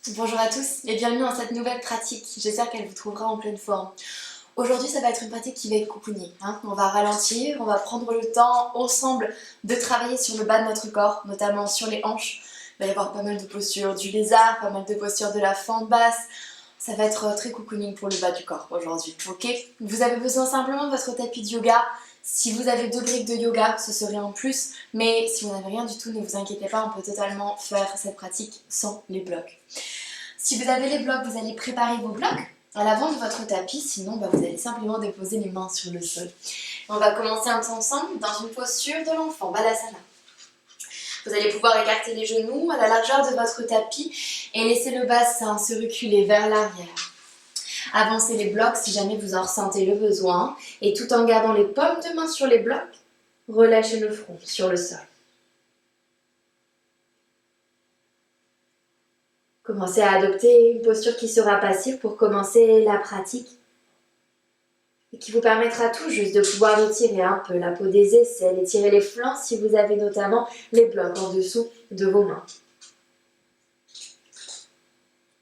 Bonjour à tous et bienvenue dans cette nouvelle pratique. J'espère qu'elle vous trouvera en pleine forme. Aujourd'hui, ça va être une pratique qui va être cocooning. On va ralentir, on va prendre le temps ensemble de travailler sur le bas de notre corps, notamment sur les hanches. Il va y avoir pas mal de postures du lézard, pas mal de postures de la fente basse. Ça va être très cocooning pour le bas du corps aujourd'hui, ok? Vous avez besoin simplement de votre tapis de yoga. Si vous avez 2 briques de yoga, ce serait un plus, mais si vous n'avez rien du tout, ne vous inquiétez pas, on peut totalement faire cette pratique sans les blocs. Si vous avez les blocs, vous allez préparer vos blocs à l'avant de votre tapis, sinon vous allez simplement déposer les mains sur le sol. On va commencer un peu ensemble dans une posture de l'enfant, Balasana. Vous allez pouvoir écarter les genoux à la largeur de votre tapis et laisser le bassin se reculer vers l'arrière. Avancez les blocs si jamais vous en ressentez le besoin et tout en gardant les paumes de main sur les blocs, relâchez le front sur le sol. Commencez à adopter une posture qui sera passive pour commencer la pratique et qui vous permettra tout juste de pouvoir étirer un peu la peau des aisselles, étirer les flancs si vous avez notamment les blocs en dessous de vos mains.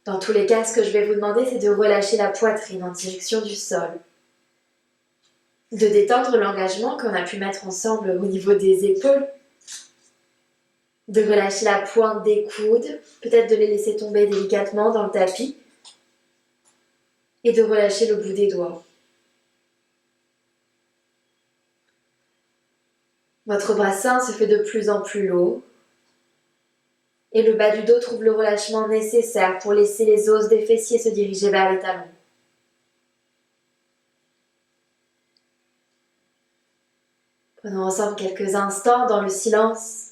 Dans tous les cas, ce que je vais vous demander, c'est de relâcher la poitrine en direction du sol, de détendre l'engagement qu'on a pu mettre ensemble au niveau des épaules, de relâcher la pointe des coudes, peut-être de les laisser tomber délicatement dans le tapis et de relâcher le bout des doigts. Votre bassin se fait de plus en plus lourd et le bas du dos trouve le relâchement nécessaire pour laisser les os des fessiers se diriger vers les talons. Prenons ensemble quelques instants dans le silence,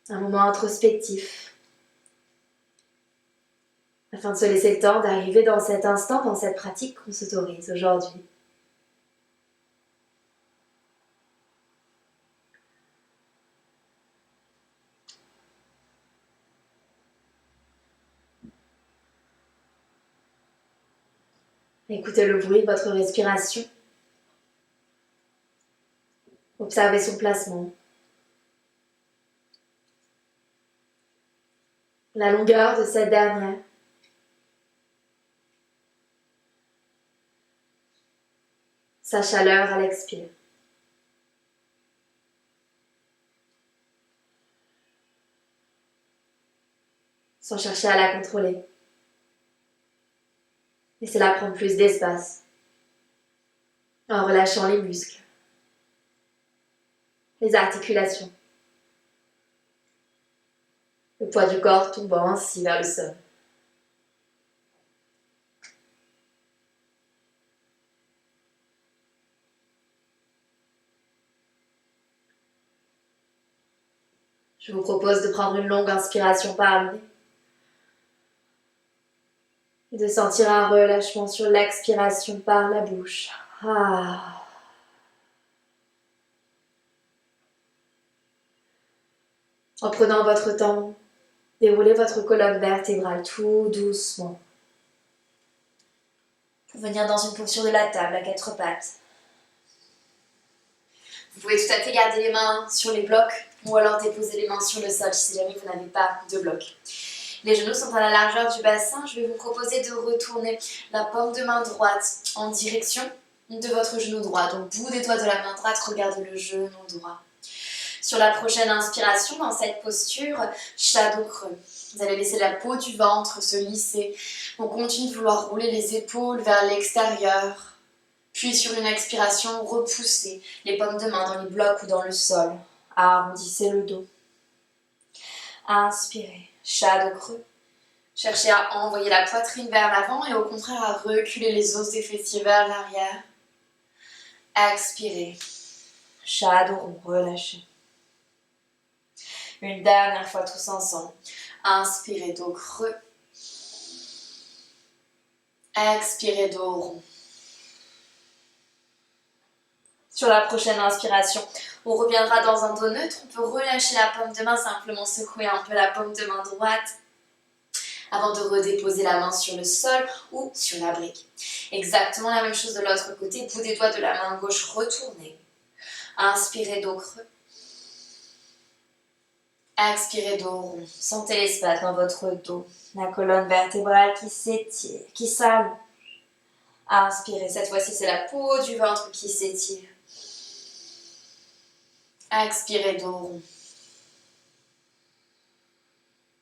un moment introspectif, afin de se laisser le temps d'arriver dans cet instant, dans cette pratique qu'on s'autorise aujourd'hui. Écoutez le bruit de votre respiration. Observez son placement. La longueur de cette dernière. Sa chaleur à l'expire. Sans chercher à la contrôler. Laissez-la prendre plus d'espace. En relâchant les muscles. Les articulations. Le poids du corps tombant ainsi vers le sol. Je vous propose de prendre une longue inspiration par le nez et de sentir un relâchement sur l'expiration par la bouche. En prenant votre temps, déroulez votre colonne vertébrale tout doucement. Pour venir dans une posture de la table à 4 pattes. Vous pouvez tout à fait garder les mains sur les blocs ou alors déposer les mains sur le sol si jamais vous n'avez pas de bloc. Les genoux sont à la largeur du bassin. Je vais vous proposer de retourner la paume de main droite en direction de votre genou droit. Donc, bout des doigts de la main droite, regardez le genou droit. Sur la prochaine inspiration, dans cette posture, shadow creux. Vous allez laisser la peau du ventre se lisser. On continue de vouloir rouler les épaules vers l'extérieur. Puis sur une expiration, repoussez les paumes de main dans les blocs ou dans le sol. Arrondissez le dos. Inspirez, shadow creux. Cherchez à envoyer la poitrine vers l'avant et au contraire à reculer les os des fessiers vers l'arrière. Expirez, shadow rond, relâchez. Une dernière fois tous ensemble. Inspirez, dos creux. Expirez, dos rond. Sur la prochaine inspiration, on reviendra dans un dos neutre. On peut relâcher la paume de main, simplement secouer un peu la paume de main droite avant de redéposer la main sur le sol ou sur la brique. Exactement la même chose de l'autre côté, bout des doigts de la main gauche retournez. Inspirez, dos creux. Expirez dos rond. Sentez l'espace dans votre dos, la colonne vertébrale qui s'étire, qui s'allonge. Inspirez, cette fois-ci c'est la peau du ventre qui s'étire. Expirez dos rond.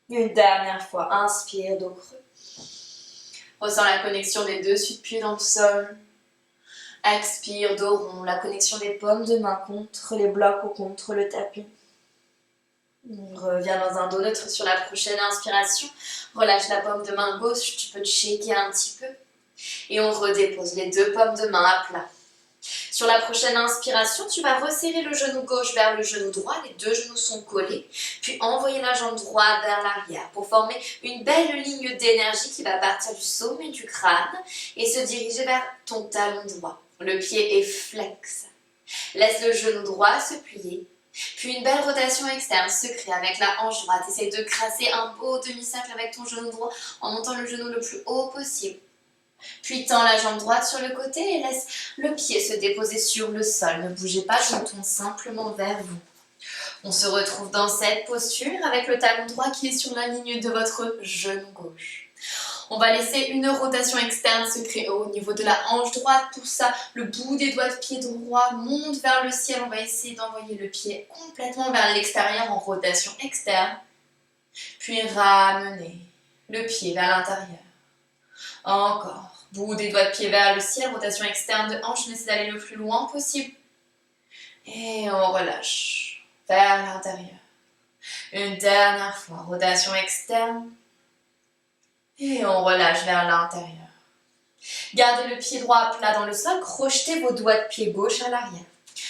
Une dernière fois, inspire, dos creux. Ressens la connexion des dessus de pieds dans le sol. Expire, dos rond, La connexion des paumes de main contre les blocs ou contre le tapis. On revient dans un dos neutre sur la prochaine inspiration. Relâche la paume de main gauche, tu peux te shaker un petit peu. Et on redépose les deux paumes de main à plat. Sur la prochaine inspiration, tu vas resserrer le genou gauche vers le genou droit, les deux genoux sont collés, puis envoyer la jambe droite vers l'arrière pour former une belle ligne d'énergie qui va partir du sommet du crâne et se diriger vers ton talon droit. Le pied est flex. Laisse le genou droit se plier, puis une belle rotation externe se crée avec la hanche droite. Essaye de crasser un beau demi-cercle avec ton genou droit en montant le genou le plus haut possible. Puis tends la jambe droite sur le côté et laisse le pied se déposer sur le sol. Ne bougez pas, je me tourne simplement vers vous. On se retrouve dans cette posture avec le talon droit qui est sur la ligne de votre genou gauche. On va laisser une rotation externe se créer au niveau de la hanche droite. Pour ça, le bout des doigts de pied droit monte vers le ciel. On va essayer d'envoyer le pied complètement vers l'extérieur en rotation externe. Puis ramener le pied vers l'intérieur. Encore. Bout des doigts de pied vers le ciel, rotation externe de hanche, on essaie d'aller le plus loin possible. Et on relâche vers l'intérieur. Une dernière fois, rotation externe. Et on relâche vers l'intérieur. Gardez le pied droit plat dans le sol, crochetez vos doigts de pied gauche à l'arrière.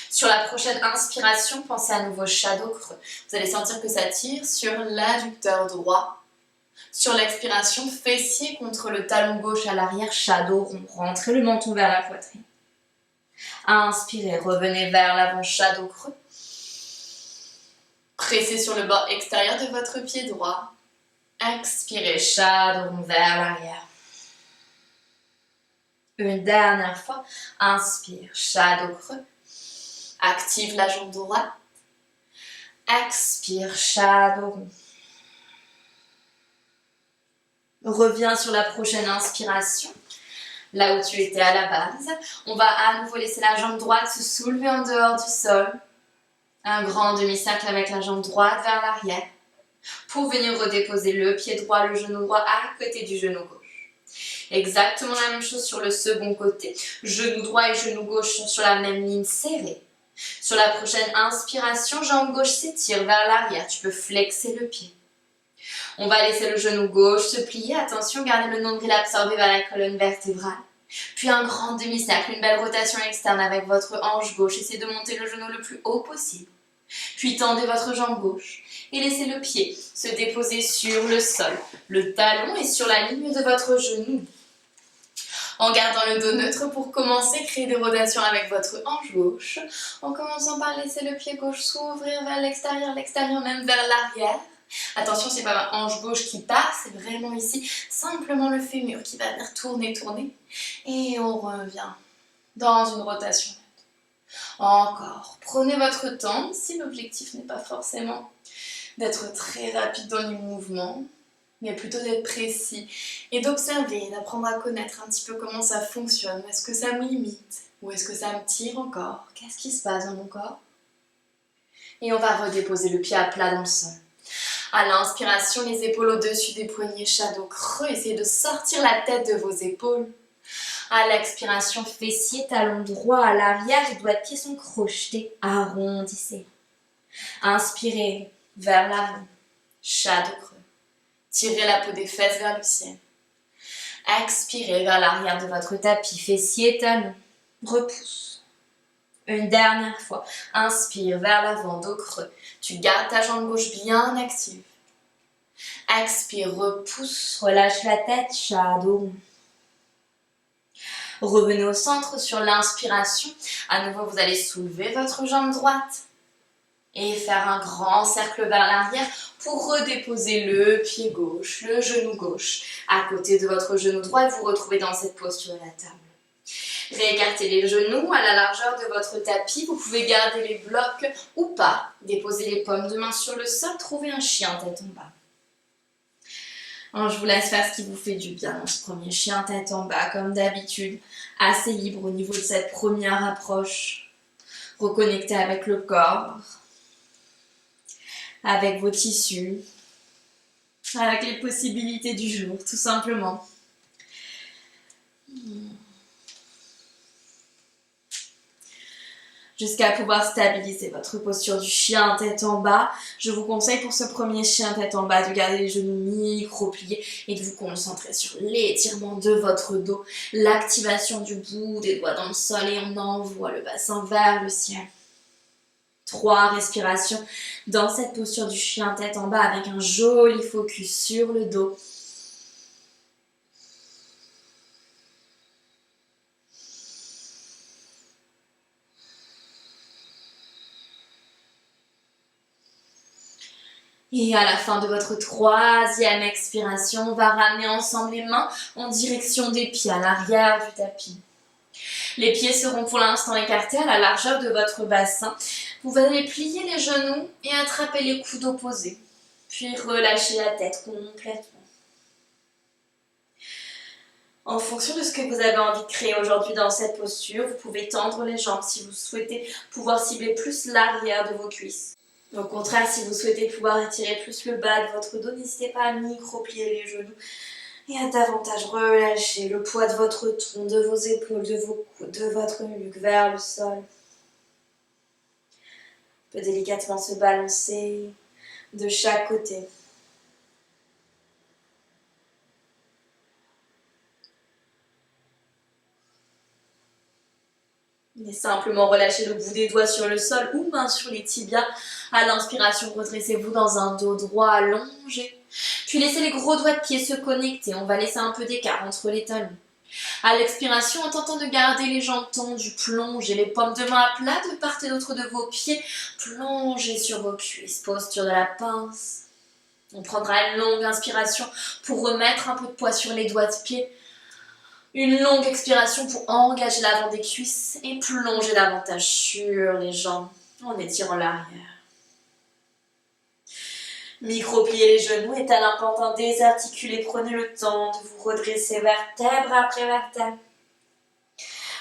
Sur la prochaine inspiration, pensez à nouveau shadow creux. Vous allez sentir que ça tire sur l'adducteur droit. Sur l'expiration, fessier contre le talon gauche à l'arrière, shadow rond. Rentrez le menton vers la poitrine. Inspirez, revenez vers l'avant, shadow creux. Pressez sur le bord extérieur de votre pied droit. Expirez, shadow rond vers l'arrière. Une dernière fois, inspire, shadow creux. Active la jambe droite. Expire, shadow rond. Reviens sur la prochaine inspiration, là où tu étais à la base. On va à nouveau laisser la jambe droite se soulever en dehors du sol. Un grand demi-cercle avec la jambe droite vers l'arrière. Pour venir redéposer le pied droit, le genou droit à côté du genou gauche. Exactement la même chose sur le second côté. Genou droit et genou gauche sont sur la même ligne serrée. Sur la prochaine inspiration, jambe gauche s'étire vers l'arrière. Tu peux flexer le pied. On va laisser le genou gauche se plier. Attention, gardez le nombril absorbé vers la colonne vertébrale. Puis un grand demi-cercle, une belle rotation externe avec votre hanche gauche. Essayez de monter le genou le plus haut possible. Puis tendez votre jambe gauche et laissez le pied se déposer sur le sol. Le talon est sur la ligne de votre genou. En gardant le dos neutre pour commencer, créez des rotations avec votre hanche gauche. En commençant par laisser le pied gauche s'ouvrir vers l'extérieur même vers l'arrière. Attention, c'est pas ma hanche gauche qui part, c'est vraiment ici simplement le fémur qui va venir tourner. Et on revient dans une rotation. Encore, prenez votre temps, si l'objectif n'est pas forcément d'être très rapide dans les mouvements, mais plutôt d'être précis et d'observer, d'apprendre à connaître un petit peu comment ça fonctionne. Est-ce que ça me limite ou est-ce que ça me tire encore? Qu'est-ce qui se passe dans mon corps? Et on va redéposer le pied à plat dans le sol. À l'inspiration, les épaules au-dessus des poignets, shadow creux. Essayez de sortir la tête de vos épaules. À l'expiration, fessier, talon droit à l'arrière, les doigts de pied sont crochetés. Arrondissez. Inspirez vers l'avant, shadow creux. Tirez la peau des fesses vers le ciel. Expirez vers l'arrière de votre tapis, fessier, talon. Repousse. Une dernière fois. Inspire vers l'avant, dos creux. Tu gardes ta jambe gauche bien active. Expire, repousse, relâche la tête, shadow. Revenez au centre sur l'inspiration. À nouveau, vous allez soulever votre jambe droite et faire un grand cercle vers l'arrière pour redéposer le pied gauche, le genou gauche à côté de votre genou droit et vous retrouver dans cette posture de la table. Réécartez les genoux à la largeur de votre tapis. Vous pouvez garder les blocs ou pas. Déposez les paumes de main sur le sol. Trouvez un chien tête en bas. Alors, je vous laisse faire ce qui vous fait du bien dans ce premier chien tête en bas, comme d'habitude. Assez libre au niveau de cette première approche. Reconnectez avec le corps, avec vos tissus, avec les possibilités du jour, tout simplement. Jusqu'à pouvoir stabiliser votre posture du chien tête en bas. Je vous conseille pour ce premier chien tête en bas de garder les genoux micro-pliés et de vous concentrer sur l'étirement de votre dos, l'activation du bout des doigts dans le sol et on envoie le bassin vers le ciel. 3 respirations dans cette posture du chien tête en bas avec un joli focus sur le dos. Et à la fin de votre 3e expiration, on va ramener ensemble les mains en direction des pieds à l'arrière du tapis. Les pieds seront pour l'instant écartés à la largeur de votre bassin. Vous allez plier les genoux et attraper les coudes opposés. Puis relâcher la tête complètement. En fonction de ce que vous avez envie de créer aujourd'hui dans cette posture, vous pouvez tendre les jambes si vous souhaitez pouvoir cibler plus l'arrière de vos cuisses. Au contraire, si vous souhaitez pouvoir étirer plus le bas de votre dos, n'hésitez pas à micro-plier les genoux et à davantage relâcher le poids de votre tronc, de vos épaules, de vos coudes, de votre nuque vers le sol. On peut délicatement se balancer de chaque côté. Et simplement relâchez le bout des doigts sur le sol ou main sur les tibias. À l'inspiration, redressez-vous dans un dos droit allongé. Puis laissez les gros doigts de pied se connecter. On va laisser un peu d'écart entre les talons. À l'expiration, en tentant de garder les jambes tendues, plongez les paumes de main à plat de part et d'autre de vos pieds. Plongez sur vos cuisses, posture de la pince. On prendra une longue inspiration pour remettre un peu de poids sur les doigts de pied. Une longue expiration pour engager l'avant des cuisses et plonger davantage sur les jambes en étirant l'arrière. Micro-pliez les genoux, étalez un plantain désarticulé. Prenez le temps de vous redresser vertèbre après vertèbre.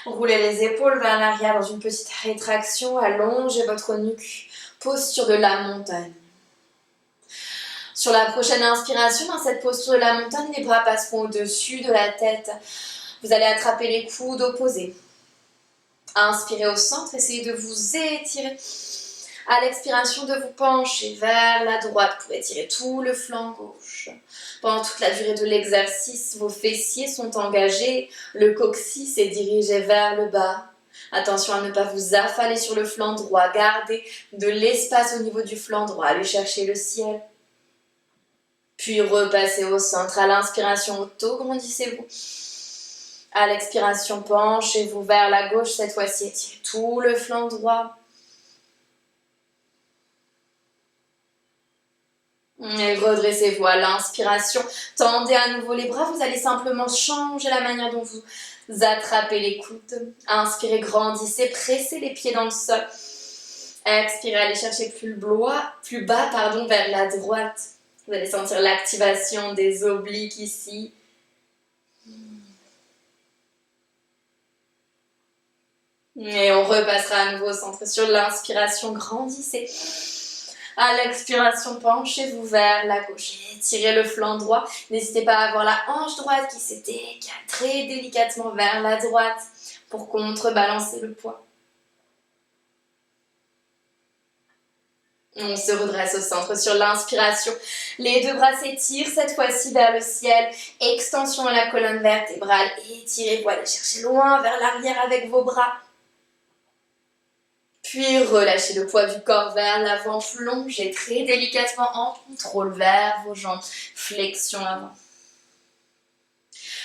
Roulez les épaules vers l'arrière dans une petite rétraction. Allongez votre nuque. Posture de la montagne. Sur la prochaine inspiration, dans cette posture de la montagne, les bras passeront au-dessus de la tête. Vous allez attraper les coudes opposés. Inspirez au centre, essayez de vous étirer. À l'expiration, de vous pencher vers la droite pour étirer tout le flanc gauche. Pendant toute la durée de l'exercice, vos fessiers sont engagés, le coccyx est dirigé vers le bas. Attention à ne pas vous affaler sur le flanc droit. Gardez de l'espace au niveau du flanc droit. Allez chercher le ciel. Puis repassez au centre. À l'inspiration, auto-grandissez-vous. À l'expiration, penchez-vous vers la gauche. Cette fois-ci, étirez tout le flanc droit. Et redressez-vous à l'inspiration. Tendez à nouveau les bras. Vous allez simplement changer la manière dont vous attrapez les coudes. Inspirez, grandissez, pressez les pieds dans le sol. Expirez, allez chercher plus bas, vers la droite. Vous allez sentir l'activation des obliques ici. Et on repassera à nouveau au centre sur l'inspiration. Grandissez. À l'expiration, penchez-vous vers la gauche. Étirez le flanc droit. N'hésitez pas à avoir la hanche droite qui s'étire très délicatement vers la droite pour contrebalancer le poids. On se redresse au centre sur l'inspiration. Les deux bras s'étirent, cette fois-ci vers le ciel. Extension à la colonne vertébrale. Étirez-vous, allez chercher loin vers l'arrière avec vos bras. Puis relâchez le poids du corps vers l'avant, plongez très délicatement en contrôle vers vos jambes, flexion avant.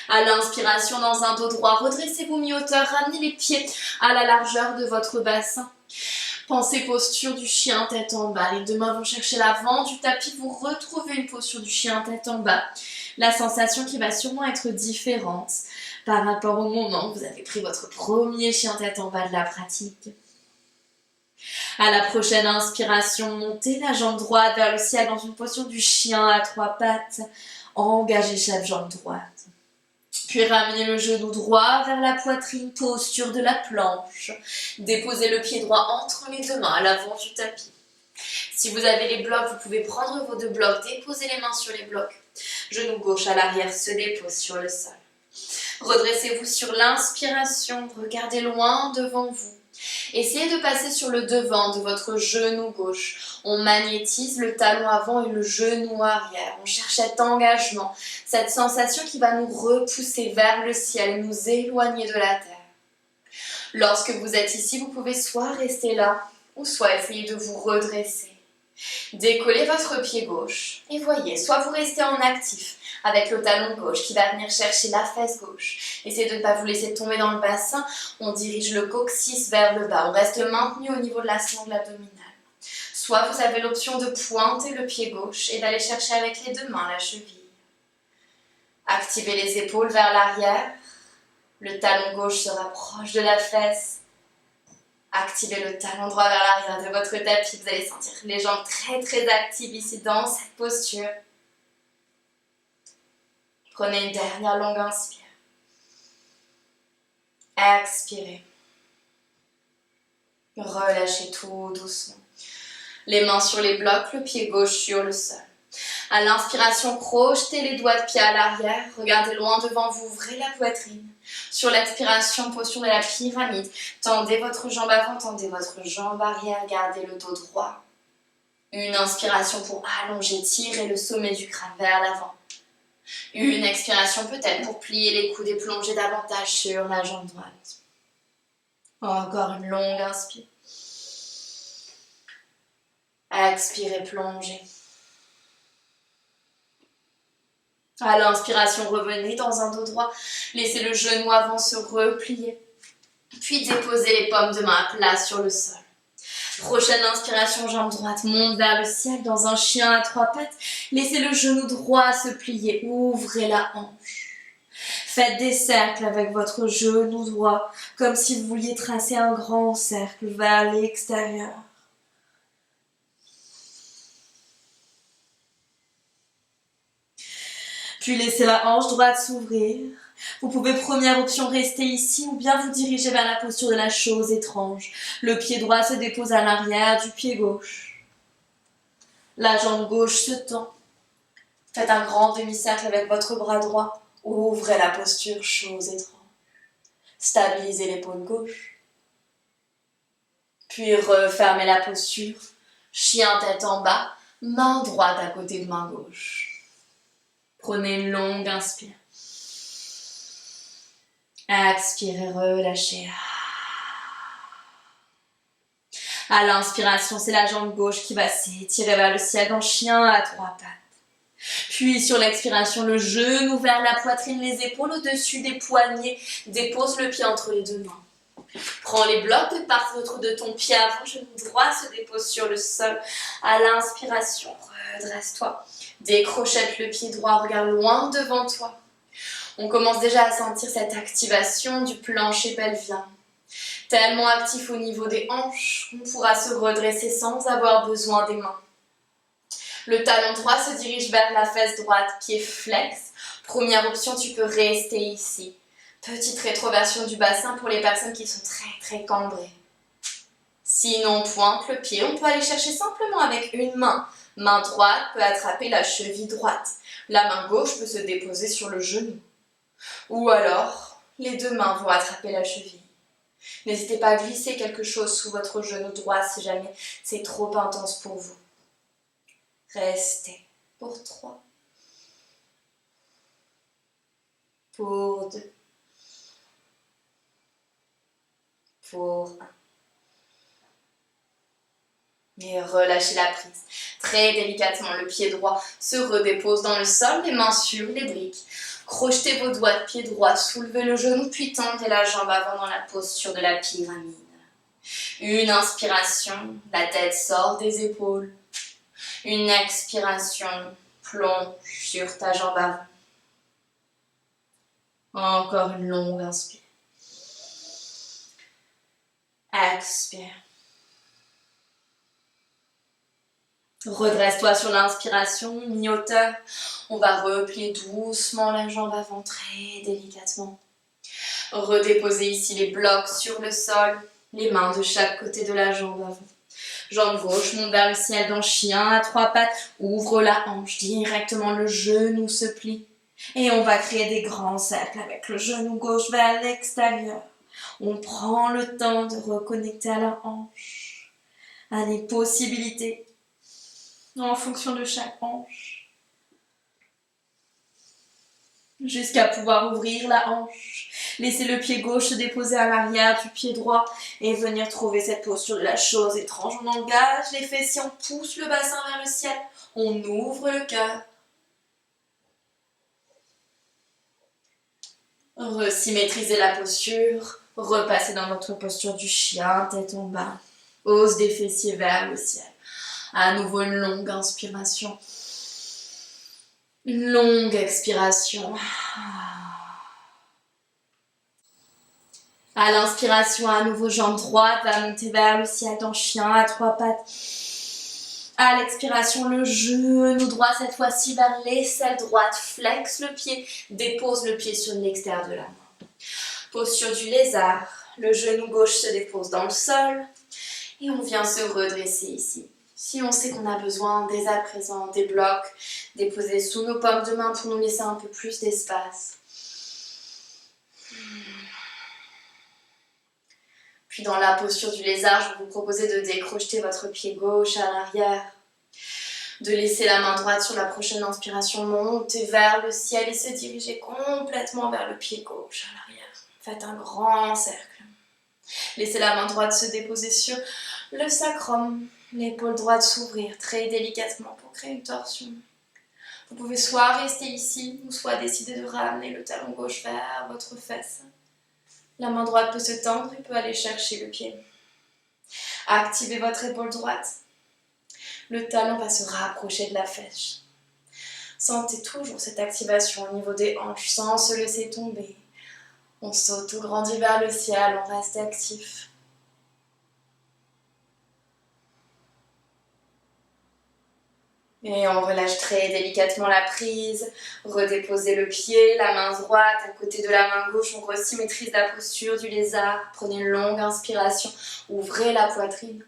À l'inspiration, dans un dos droit, redressez-vous mi-hauteur, ramenez les pieds à la largeur de votre bassin. Pensez posture du chien tête en bas. Les deux mains vont chercher l'avant du tapis. Vous retrouvez une posture du chien tête en bas. La sensation qui va sûrement être différente par rapport au moment où vous avez pris votre premier chien tête en bas de la pratique. À la prochaine inspiration, montez la jambe droite vers le ciel dans une posture du chien à trois pattes. Engagez chaque jambe droite. Puis ramenez le genou droit vers la poitrine, posture de la planche. Déposez le pied droit entre les deux mains à l'avant du tapis. Si vous avez les blocs, vous pouvez prendre vos deux blocs, déposer les mains sur les blocs. Genou gauche à l'arrière se dépose sur le sol. Redressez-vous sur l'inspiration, regardez loin devant vous. Essayez de passer sur le devant de votre genou gauche. On magnétise le talon avant et le genou arrière. On cherche cet engagement, cette sensation qui va nous repousser vers le ciel et nous éloigner de la terre. Lorsque vous êtes ici, vous pouvez soit rester là ou soit essayer de vous redresser. Décollez votre pied gauche et voyez, soit vous restez en actif avec le talon gauche qui va venir chercher la fesse gauche. Essayez de ne pas vous laisser tomber dans le bassin. On dirige le coccyx vers le bas. On reste maintenu au niveau de la sangle abdominale. Soit vous avez l'option de pointer le pied gauche et d'aller chercher avec les deux mains la cheville. Activez les épaules vers l'arrière. Le talon gauche se rapproche de la fesse. Activez le talon droit vers l'arrière de votre tapis. Vous allez sentir les jambes très très actives ici dans cette posture. Prenez une dernière longue inspire. Expirez. Relâchez tout doucement. Les mains sur les blocs, le pied gauche sur le sol. À l'inspiration, crochetez les doigts de pied à l'arrière. Regardez loin devant vous, ouvrez la poitrine. Sur l'expiration, posture de la pyramide. Tendez votre jambe avant, tendez votre jambe arrière. Gardez le dos droit. Une inspiration pour allonger, tirer le sommet du crâne vers l'avant. Une expiration peut-être pour plier les coudes et plonger davantage sur la jambe droite. Encore une longue inspire. Expirez, plongez. À l'inspiration, revenez dans un dos droit. Laissez le genou avant se replier. Puis déposez les paumes de main à plat sur le sol. Prochaine inspiration, jambe droite monte vers le ciel dans un chien à trois pattes. Laissez le genou droit se plier. Ouvrez la hanche. Faites des cercles avec votre genou droit, comme si vous vouliez tracer un grand cercle vers l'extérieur. Puis laissez la hanche droite s'ouvrir. Vous pouvez, première option, rester ici ou bien vous diriger vers la posture de la chose étrange. Le pied droit se dépose à l'arrière du pied gauche. La jambe gauche se tend. Faites un grand demi-cercle avec votre bras droit. Ouvrez la posture chose étrange. Stabilisez l'épaule gauche. Puis refermez la posture. Chien tête en bas, main droite à côté de main gauche. Prenez une longue inspire. Expirez, relâchez. À l'inspiration, c'est la jambe gauche qui va s'étirer vers le ciel dans chien à trois pattes. Puis sur l'expiration, le genou vers la poitrine, les épaules au-dessus des poignets. Dépose le pied entre les deux mains. Prends les blocs de part et d'autre de ton pied avant, genou droit se dépose sur le sol. À l'inspiration, redresse-toi. Décrochette le pied droit, regarde loin devant toi. On commence déjà à sentir cette activation du plancher pelvien. Tellement actif au niveau des hanches qu'on pourra se redresser sans avoir besoin des mains. Le talon droit se dirige vers la fesse droite, pied flex. Première option, tu peux rester ici. Petite rétroversion du bassin pour les personnes qui sont très cambrées. Sinon, on pointe le pied, on peut aller chercher simplement avec une main. Main droite peut attraper la cheville droite. La main gauche peut se déposer sur le genou. Ou alors, les deux mains vont attraper la cheville. N'hésitez pas à glisser quelque chose sous votre genou droit si jamais c'est trop intense pour vous. Restez pour 3. Pour 2. Pour 1. Et relâchez la prise. Très délicatement, le pied droit se redépose dans le sol, les mains sur les briques. Crochetez vos doigts de pied droit, soulevez le genou, puis tendez la jambe avant dans la posture de la pyramide. Une inspiration, la tête sort des épaules. Une expiration, plonge sur ta jambe avant. Encore une longue inspire. Expire. Redresse-toi sur l'inspiration, mi-hauteur. On va replier doucement la jambe avant, très délicatement. Redéposer ici les blocs sur le sol, les mains de chaque côté de la jambe avant. Jambe gauche monte vers le ciel dans chien à 3 pattes. Ouvre la hanche, directement le genou se plie. Et on va créer des grands cercles avec le genou gauche vers l'extérieur. On prend le temps de reconnecter à la hanche, à des possibilités en fonction de chaque hanche, jusqu'à pouvoir ouvrir la hanche. Laissez le pied gauche se déposer à l'arrière du pied droit et venir trouver cette posture de la chose étrange. On engage les fessiers, on pousse le bassin vers le ciel, on ouvre le cœur. Resymétrisez la posture, repassez dans votre posture du chien, tête en bas, hausse des fessiers vers le ciel. À nouveau une longue inspiration, une longue expiration. À l'inspiration, à nouveau jambe droite va monter vers le ciel dans chien à 3 pattes. À l'expiration, le genou droit cette fois-ci vers l'aisselle droite. Flexe le pied, dépose le pied sur l'extérieur de la main. Posture du lézard. Le genou gauche se dépose dans le sol. Et on vient se redresser ici. Si on sait qu'on a besoin dès à présent des blocs déposés sous nos paumes de main pour nous laisser un peu plus d'espace. Puis dans la posture du lézard, je vais vous proposer de décrocheter votre pied gauche à l'arrière, de laisser la main droite sur la prochaine inspiration monter vers le ciel et se diriger complètement vers le pied gauche à l'arrière. Faites un grand cercle. Laissez la main droite se déposer sur le sacrum, l'épaule droite s'ouvrir très délicatement pour créer une torsion. Vous pouvez soit rester ici ou soit décider de ramener le talon gauche vers votre fesse. La main droite peut se tendre et peut aller chercher le pied. Activez votre épaule droite. Le talon va se rapprocher de la fesse. Sentez toujours cette activation au niveau des hanches sans se laisser tomber. On saute ou grandit vers le ciel, on reste actif. Et on relâche très délicatement la prise. Redéposez le pied, la main droite à côté de la main gauche. On resymétrise la posture du lézard. Prenez une longue inspiration. Ouvrez la poitrine.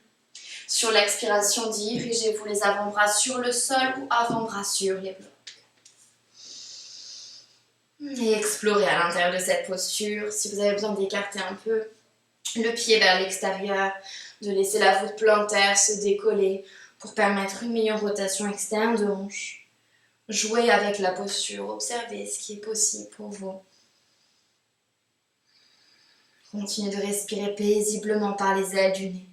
Sur l'expiration, dirigez-vous les avant-bras sur le sol ou avant-bras sur les blocs. Et explorez à l'intérieur de cette posture. Si vous avez besoin d'écarter un peu le pied vers l'extérieur, de laisser la voûte plantaire se décoller pour permettre une meilleure rotation externe de hanche. Jouez avec la posture, observez ce qui est possible pour vous. Continuez de respirer paisiblement par les ailes du nez.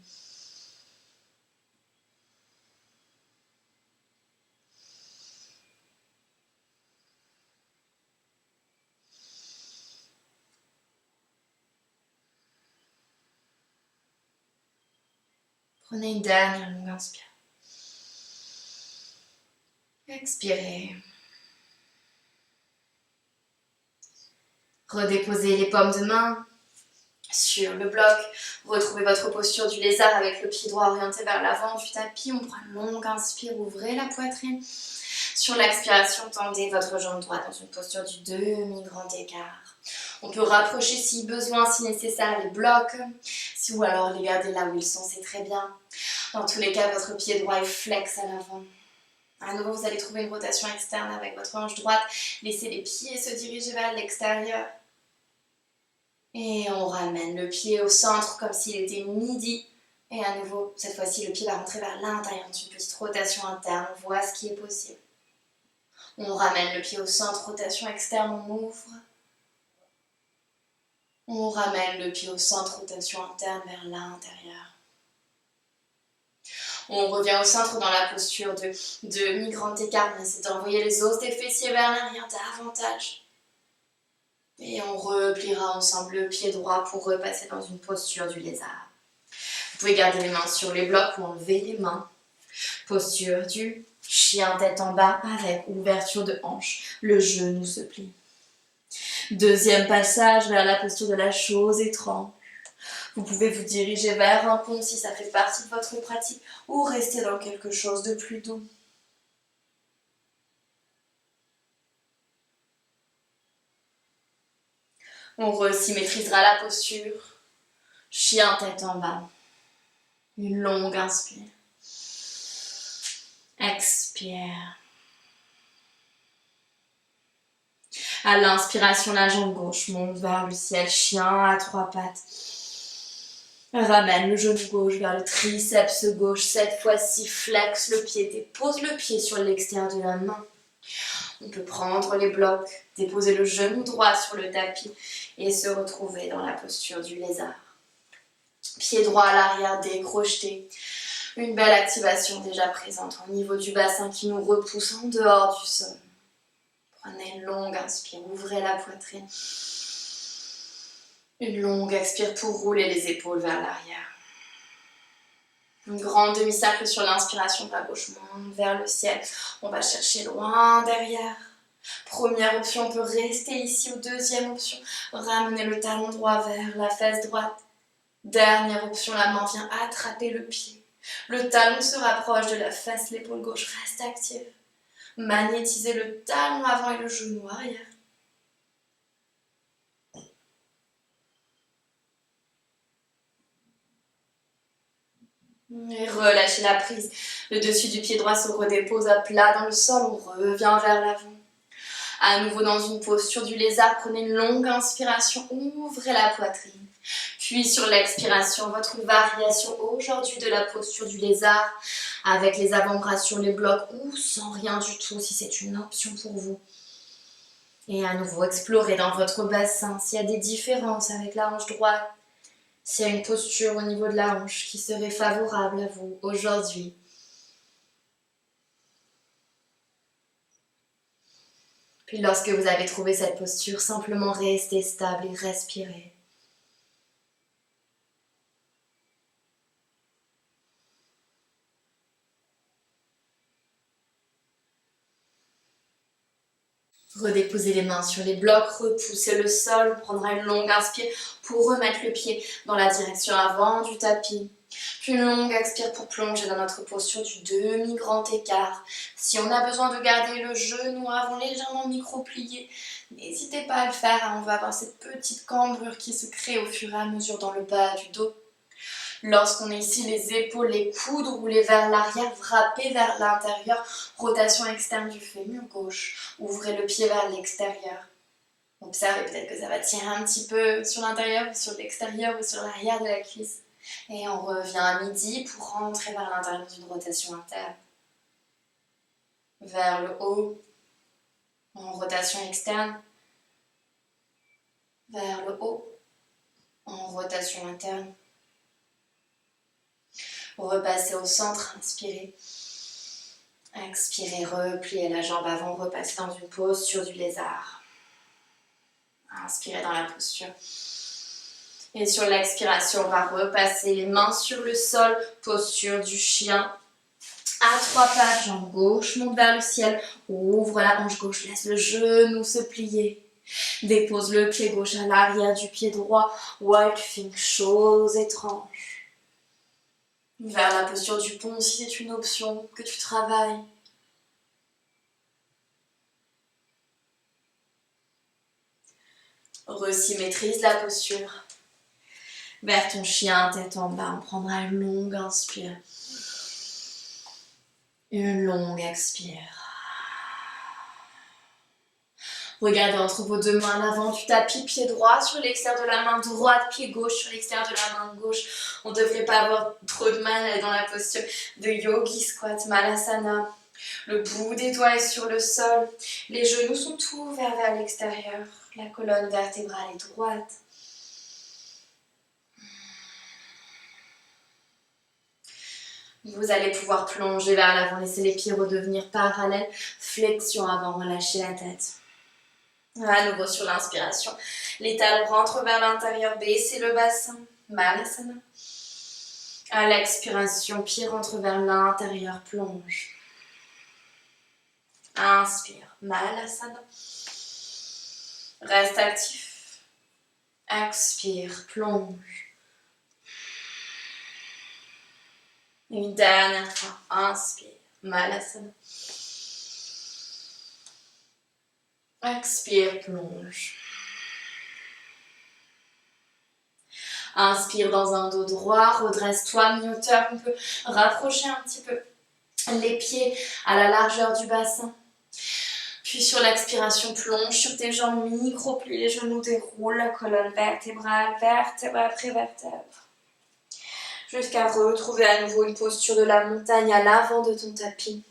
Prenez une dernière longue inspire. Expirez. Redéposez les paumes de main sur le bloc. Retrouvez votre posture du lézard avec le pied droit orienté vers l'avant du tapis. On prend une longue inspire, ouvrez la poitrine. Sur l'expiration, tendez votre jambe droite dans une posture du demi-grand écart. On peut rapprocher si besoin, si nécessaire, les blocs, ou alors les garder là où ils sont, c'est très bien. Dans tous les cas, votre pied droit est flex à l'avant. À nouveau, vous allez trouver une rotation externe avec votre hanche droite. Laissez les pieds se diriger vers l'extérieur. Et on ramène le pied au centre comme s'il était midi. Et à nouveau, cette fois-ci, le pied va rentrer vers l'intérieur. Une petite rotation interne, on voit ce qui est possible. On ramène le pied au centre, rotation externe, on ouvre. On ramène le pied au centre, rotation interne vers l'intérieur. On revient au centre dans la posture de demi-grand écart. On essaie d'envoyer les os des fessiers vers l'arrière davantage. Et on repliera ensemble le pied droit pour repasser dans une posture du lézard. Vous pouvez garder les mains sur les blocs ou enlever les mains. Posture du chien tête en bas avec ouverture de hanche. Le genou se plie. Deuxième passage vers la posture de la chose étrange. Vous pouvez vous diriger vers un pont si ça fait partie de votre pratique ou rester dans quelque chose de plus doux. On resymétrisera la posture. Chien tête en bas. Une longue inspire. Expire. À l'inspiration, la jambe gauche monte vers le ciel. Chien à trois pattes. Ramène le genou gauche vers le triceps gauche. Cette fois-ci, flexe le pied. Dépose le pied sur l'extérieur de la main. On peut prendre les blocs, déposer le genou droit sur le tapis et se retrouver dans la posture du lézard. Pied droit à l'arrière décrocheté. Une belle activation déjà présente au niveau du bassin qui nous repousse en dehors du sol. Prenez une longue inspire, ouvrez la poitrine. Une longue expire pour rouler les épaules vers l'arrière. Une grande demi-cercle sur l'inspiration, la gauche monte vers le ciel. On va chercher loin derrière. Première option, on peut rester ici. Ou deuxième option, ramener le talon droit vers la fesse droite. Dernière option, la main vient attraper le pied. Le talon se rapproche de la fesse, l'épaule gauche reste active. Magnétisez le talon avant et le genou arrière. Et relâchez la prise. Le dessus du pied droit se redépose à plat dans le sol. On revient vers l'avant. À nouveau dans une posture du lézard, prenez une longue inspiration. Ouvrez la poitrine. Puis sur l'expiration, votre variation aujourd'hui de la posture du lézard avec les avant-bras sur les blocs ou sans rien du tout si c'est une option pour vous. Et à nouveau, explorez dans votre bassin s'il y a des différences avec la hanche droite. S'il y a une posture au niveau de la hanche qui serait favorable à vous aujourd'hui. Puis lorsque vous avez trouvé cette posture, simplement restez stable et respirez. Redéposez les mains sur les blocs, repoussez le sol, on prendra une longue inspire pour remettre le pied dans la direction avant du tapis. Puis une longue expire pour plonger dans notre posture du demi-grand écart. Si on a besoin de garder le genou avant légèrement micro-plié, n'hésitez pas à le faire, on va avoir cette petite cambrure qui se crée au fur et à mesure dans le bas du dos. Lorsqu'on est ici, les épaules, les coudes roulés vers l'arrière, frappez vers l'intérieur, rotation externe du fémur gauche. Ouvrez le pied vers l'extérieur. Observez peut-être que ça va tirer un petit peu sur l'intérieur, ou sur l'extérieur, ou sur l'arrière de la cuisse. Et on revient à midi pour rentrer vers l'intérieur d'une rotation interne. Vers le haut, en rotation externe. Vers le haut, en rotation interne. Repassez au centre, inspirez. Expirez, repliez la jambe avant, repassez dans une posture du lézard. Inspirez dans la posture. Et sur l'expiration, on va repasser les mains sur le sol, posture du chien. À trois pattes, jambe gauche monte vers le ciel. Ouvre la hanche gauche, laisse le genou se plier. Dépose le pied gauche à l'arrière du pied droit. White Fink, chose étrange. Vers la posture du pont si c'est une option que tu travailles. Resymétrise la posture. Vers ton chien, tête en bas, on prendra une longue inspire. Une longue expire. Regardez entre vos deux mains à l'avant du tapis, pied droit sur l'extérieur de la main droite, pied gauche sur l'extérieur de la main gauche. On ne devrait pas avoir trop de mal dans la posture de Yogi Squat, Malasana. Le bout des doigts est sur le sol. Les genoux sont ouverts vers l'extérieur. La colonne vertébrale est droite. Vous allez pouvoir plonger vers l'avant, laisser les pieds redevenir parallèles. Flexion avant, relâchez la tête. À nouveau sur l'inspiration. Les talons rentrent vers l'intérieur, baissez le bassin. Malasana. À l'expiration, pied rentre vers l'intérieur, plonge. Inspire, Malasana. Reste actif. Expire, plonge. Une dernière fois, inspire, Malasana. Expire, plonge. Inspire dans un dos droit, redresse-toi, mi-hauteur. On peut rapprocher un petit peu les pieds à la largeur du bassin. Puis sur l'expiration, plonge sur tes jambes, micro-plie les genoux, déroule la colonne vertébrale, vertèbre après vertèbre. Jusqu'à retrouver à nouveau une posture de la montagne à l'avant de ton tapis.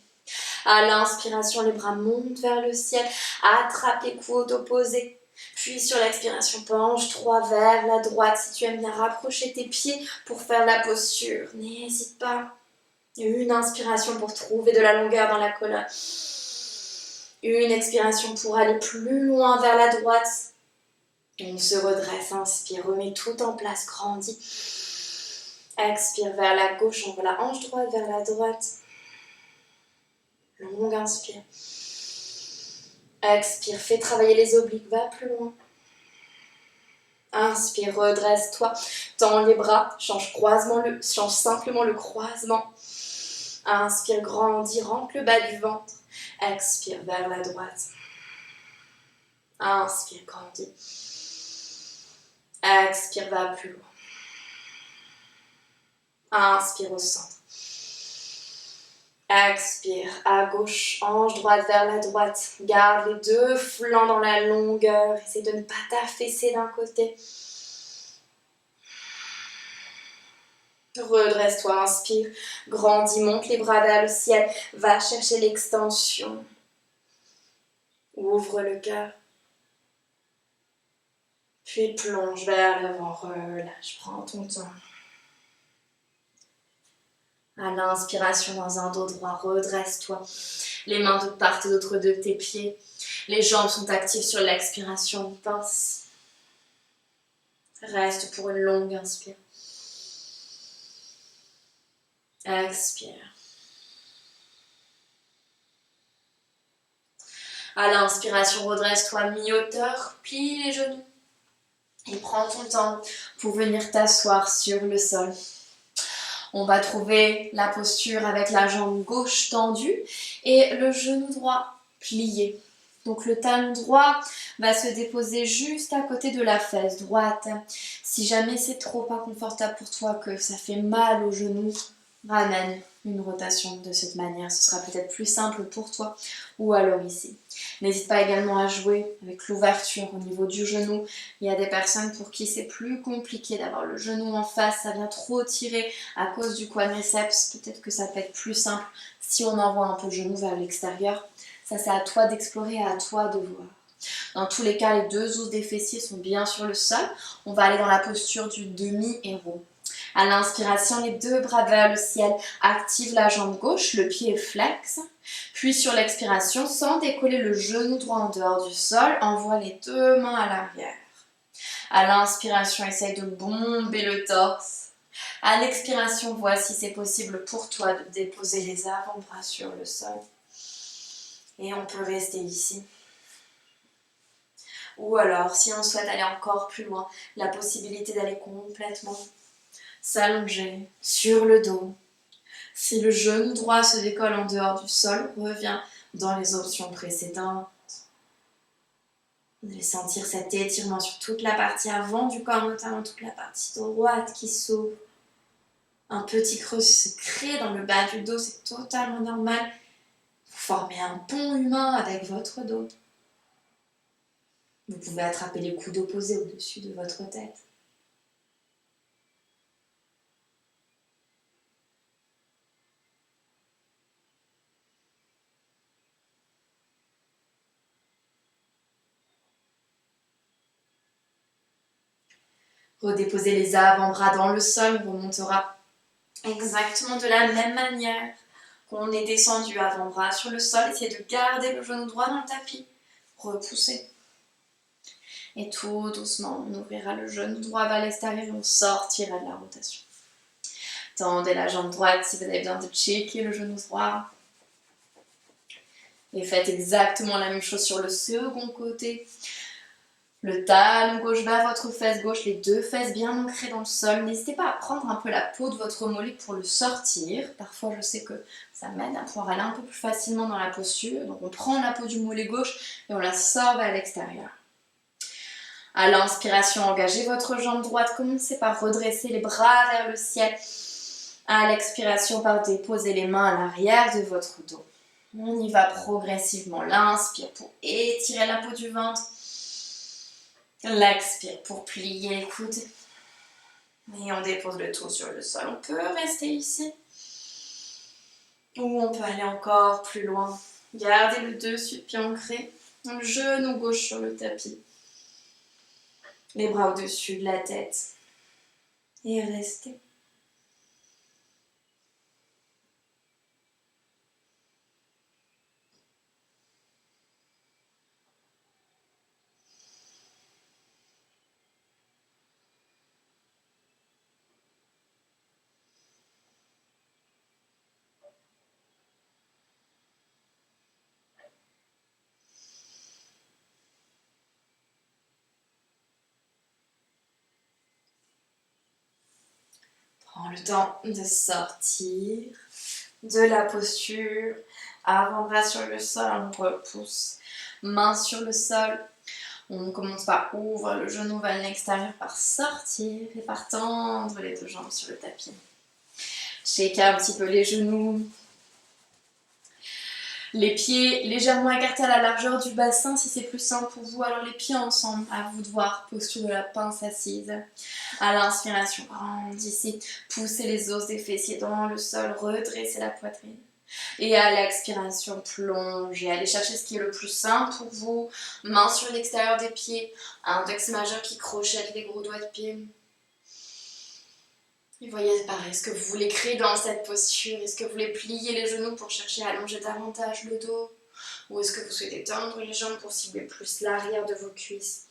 À l'inspiration, les bras montent vers le ciel, attrape les coudes opposés. Puis sur l'expiration, penche-toi vers la droite. Si tu aimes bien rapprocher tes pieds pour faire la posture, n'hésite pas. Une inspiration pour trouver de la longueur dans la colonne. Une expiration pour aller plus loin vers la droite. On se redresse, inspire, remets tout en place, grandis. Expire vers la gauche, envoie la hanche droite vers la droite. Longue inspire. Expire, fais travailler les obliques, va plus loin. Inspire, redresse-toi, tends les bras, change simplement le croisement. Inspire, grandis, rentre le bas du ventre. Expire vers la droite. Inspire, grandis. Expire, va plus loin. Inspire au centre. Expire à gauche, hanche droite vers la droite. Garde les deux flancs dans la longueur. Essaye de ne pas t'affaisser d'un côté. Redresse-toi, inspire. Grandis, monte les bras vers le ciel. Va chercher l'extension. Ouvre le cœur. Puis plonge vers l'avant. Relâche, prends ton temps. À l'inspiration, dans un dos droit, redresse-toi. Les mains de part et d'autre de tes pieds. Les jambes sont actives sur l'expiration. Pince. Reste pour une longue inspire. Expire. À l'inspiration, redresse-toi mi-hauteur, plie les genoux. Et prends ton temps pour venir t'asseoir sur le sol. On va trouver la posture avec la jambe gauche tendue et le genou droit plié. Donc le talon droit va se déposer juste à côté de la fesse droite. Si jamais c'est trop inconfortable pour toi, que ça fait mal au genou, ramène une rotation de cette manière. Ce sera peut-être plus simple pour toi. Ou alors ici. N'hésite pas également à jouer avec l'ouverture au niveau du genou. Il y a des personnes pour qui c'est plus compliqué d'avoir le genou en face. Ça vient trop tirer à cause du quadriceps. Peut-être que ça peut être plus simple si on envoie un peu le genou vers l'extérieur. Ça, c'est à toi d'explorer, à toi de voir. Dans tous les cas, les deux os des fessiers sont bien sur le sol. On va aller dans la posture du demi-héros. À l'inspiration, les deux bras vers le ciel. Active la jambe gauche, le pied flex. Puis sur l'expiration, sans décoller le genou droit en dehors du sol, envoie les deux mains à l'arrière. À l'inspiration, essaye de bomber le torse. À l'expiration, vois si c'est possible pour toi de déposer les avant-bras sur le sol. Et on peut rester ici. Ou alors, si on souhaite aller encore plus loin, la possibilité d'aller complètement s'allonger sur le dos. Si le genou droit se décolle en dehors du sol, reviens dans les options précédentes. Vous allez sentir cet étirement sur toute la partie avant du corps, notamment toute la partie droite qui s'ouvre. Un petit creux se crée dans le bas du dos, c'est totalement normal. Vous formez un pont humain avec votre dos. Vous pouvez attraper les coudes opposés au-dessus de votre tête. Redéposez les avant-bras dans le sol, on remontera exactement de la même manière qu'on est descendu avant-bras sur le sol. Essayez de garder le genou droit dans le tapis. Repoussez. Et tout doucement, on ouvrira le genou droit vers l'extérieur et on sortira de la rotation. Tendez la jambe droite si vous avez besoin de checker le genou droit. Et faites exactement la même chose sur le second côté. Le talon gauche vers votre fesse gauche, les deux fesses bien ancrées dans le sol. N'hésitez pas à prendre un peu la peau de votre mollet pour le sortir. Parfois, je sais que ça m'aide à pouvoir aller un peu plus facilement dans la posture. Donc, on prend la peau du mollet gauche et on la sort vers l'extérieur. À l'inspiration, engagez votre jambe droite. Commencez par redresser les bras vers le ciel. À l'expiration, par déposer les mains à l'arrière de votre dos. On y va progressivement. L'inspire pour étirer la peau du ventre. L'expire pour plier les coudes. Et on dépose le tout sur le sol. On peut rester ici. Ou on peut aller encore plus loin. Gardez le dessus de pied ancré. Le genou gauche sur le tapis. Les bras au-dessus de la tête. Et restez. Prends le temps de sortir de la posture. Avant-bras sur le sol, on repousse. Main sur le sol. On commence par ouvrir le genou vers l'extérieur, par sortir et par tendre les deux jambes sur le tapis. Checker un petit peu les genoux. Les pieds légèrement écartés à la largeur du bassin si c'est plus simple pour vous. Alors les pieds ensemble, à vous de voir. Posture de la pince assise. À l'inspiration, grandissez. Poussez les os des fessiers dans le sol. Redressez la poitrine. Et à l'expiration, plongez. Allez chercher ce qui est le plus simple pour vous. Main sur l'extérieur des pieds. Index majeur qui crochette les gros doigts de pied. Et voyez pareil, est-ce que vous voulez créer dans cette posture? Est-ce que vous voulez plier les genoux pour chercher à allonger davantage le dos? Ou est-ce que vous souhaitez tendre les jambes pour cibler plus l'arrière de vos cuisses?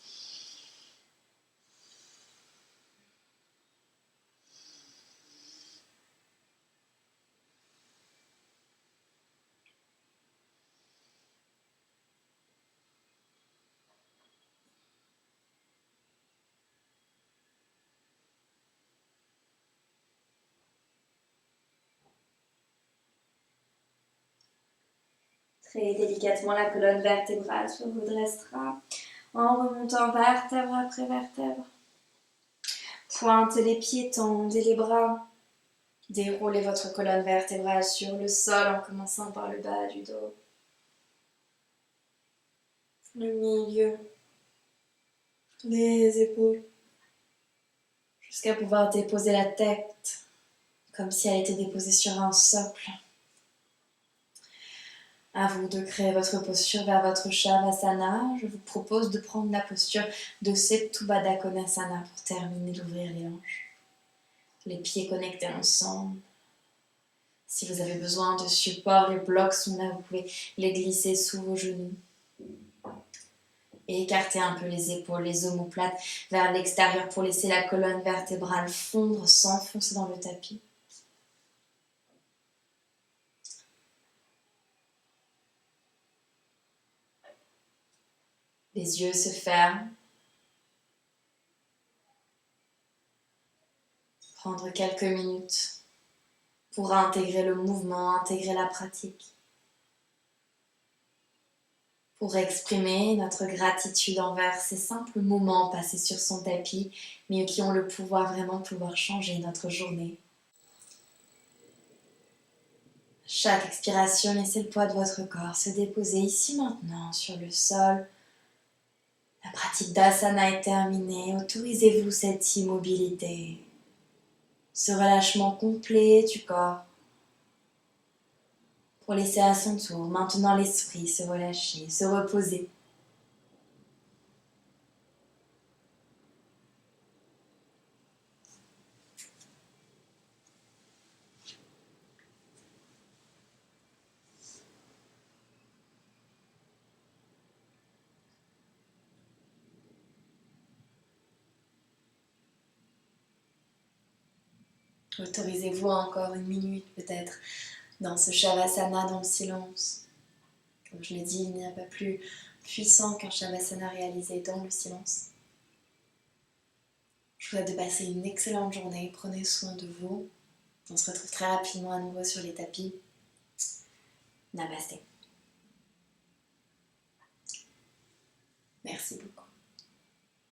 Très délicatement, la colonne vertébrale se redressera en remontant vertèbre après vertèbre. Pointez les pieds, tendez les bras. Déroulez votre colonne vertébrale sur le sol en commençant par le bas du dos. Le milieu. Les épaules. Jusqu'à pouvoir déposer la tête comme si elle était déposée sur un socle. À vous de créer votre posture vers votre Shavasana. Je vous propose de prendre la posture de Setu Baddha Konasana pour terminer d'ouvrir les hanches. Les pieds connectés ensemble. Si vous avez besoin de support, les blocs sont là, vous pouvez les glisser sous vos genoux. Et écartez un peu les épaules, les omoplates vers l'extérieur pour laisser la colonne vertébrale fondre, s'enfoncer dans le tapis. Les yeux se ferment. Prendre quelques minutes pour intégrer le mouvement, intégrer la pratique. Pour exprimer notre gratitude envers ces simples moments passés sur son tapis, mais qui ont le pouvoir vraiment de pouvoir changer notre journée. Chaque expiration, laissez le poids de votre corps se déposer ici maintenant sur le sol. La pratique d'asana est terminée. Autorisez-vous cette immobilité, ce relâchement complet du corps pour laisser à son tour maintenant l'esprit se relâcher, se reposer. Autorisez-vous encore une minute peut-être dans ce Shavasana dans le silence. Comme je l'ai dit, il n'y a pas plus puissant qu'un Shavasana réalisé dans le silence. Je vous souhaite de passer une excellente journée. Prenez soin de vous. On se retrouve très rapidement à nouveau sur les tapis. Namasté. Merci beaucoup.